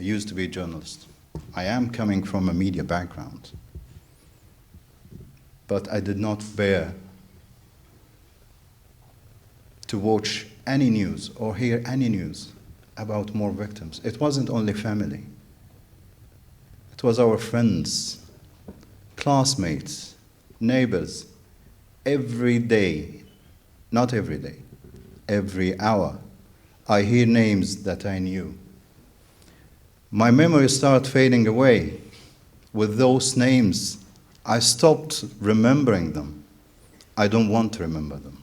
used to be a journalist. I am coming from a media background. But I did not bear to watch any news or hear any news about more victims. It wasn't only family. It was our friends, classmates, neighbors. Every day, not every day, every hour, I hear names that I knew. My memories start fading away. With those names, I stopped remembering them. I don't want to remember them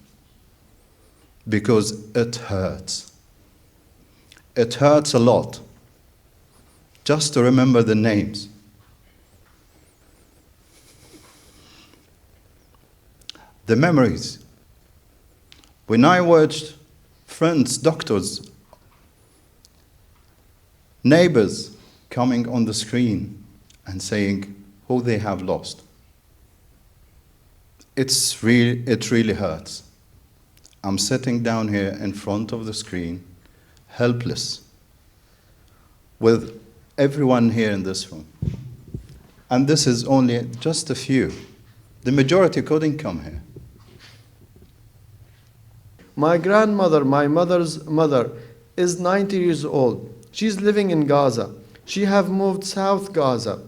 because it hurts. It hurts a lot just to remember the names. The memories. When I watched friends, doctors, neighbors coming on the screen and saying who they have lost, it really hurts. I'm sitting down here in front of the screen, helpless, with everyone here in this room. And this is only just a few. The majority couldn't come here. My grandmother, my mother's mother, is 90 years old. She's living in Gaza. She have moved South Gaza.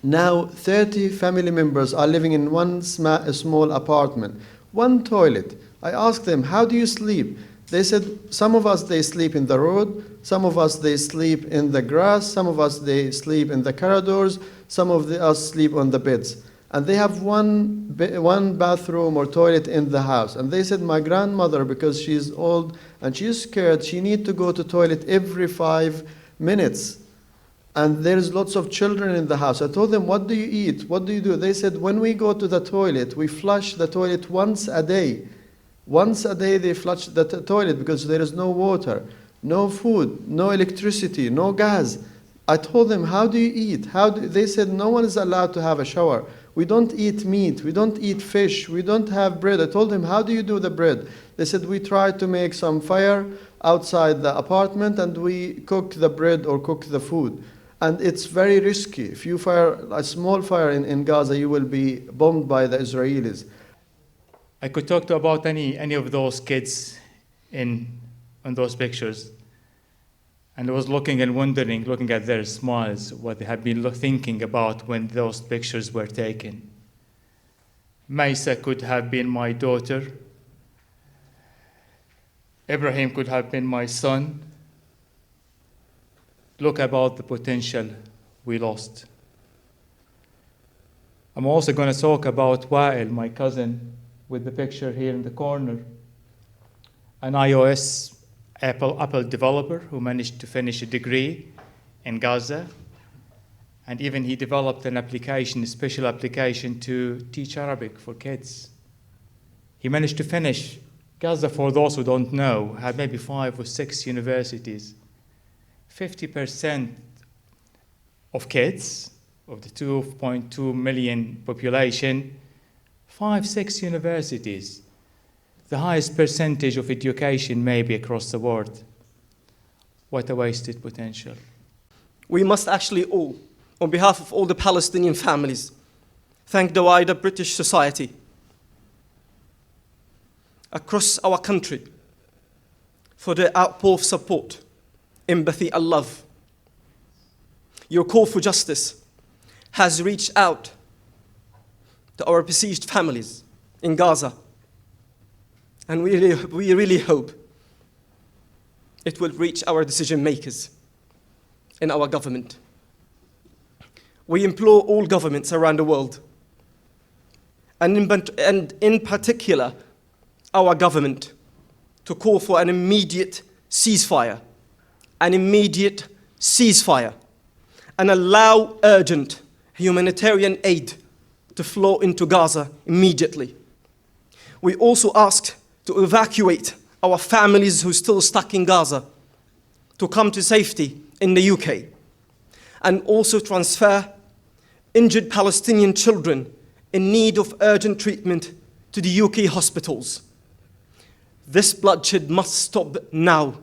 Now 30 family members are living in one small apartment, one toilet. I asked them, how do you sleep? They said, some of us, they sleep in the road, some of us, they sleep in the grass, some of us, they sleep in the corridors, some of us sleep on the beds. And they have one bathroom or toilet in the house. And they said, my grandmother, because she's old and she's scared, she needs to go to toilet every 5 minutes. And there's lots of children in the house. I told them, what do you eat? What do you do? They said, when we go to the toilet, we flush the toilet once a day. Once a day they flush the toilet because there is no water, no food, no electricity, no gas. I told them, how do you eat? They said, no one is allowed to have a shower. We don't eat meat, we don't eat fish, we don't have bread. I told them, how do you do the bread? They said, we try to make some fire outside the apartment and we cook the bread or cook the food. And it's very risky. If you fire a small fire in Gaza, you will be bombed by the Israelis. I could talk to about any of those kids on those pictures. And I was looking and wondering, looking at their smiles, what they had been thinking about when those pictures were taken. Maysa could have been my daughter. Ibrahim could have been my son. Look about the potential we lost. I'm also going to talk about Wael, my cousin, with the picture here in the corner, an iOS Apple developer who managed to finish a degree in Gaza, and even he developed an application, a special application to teach Arabic for kids. He managed to finish. Gaza, for those who don't know, had maybe 5 or 6 universities. 50% of kids, of the 2.2 million population, 5-6 universities. The highest percentage of education maybe across the world. What a wasted potential. We must actually all, on behalf of all the Palestinian families, thank the wider British society across our country for their outpour of support, empathy and love. Your call for justice has reached out to our besieged families in Gaza. And we really hope it will reach our decision makers in our government. We implore all governments around the world, and in particular our government, to call for an immediate ceasefire, and allow urgent humanitarian aid to flow into Gaza immediately. We also asked to evacuate our families who are still stuck in Gaza to come to safety in the UK, and also transfer injured Palestinian children in need of urgent treatment to the UK hospitals. This bloodshed must stop now.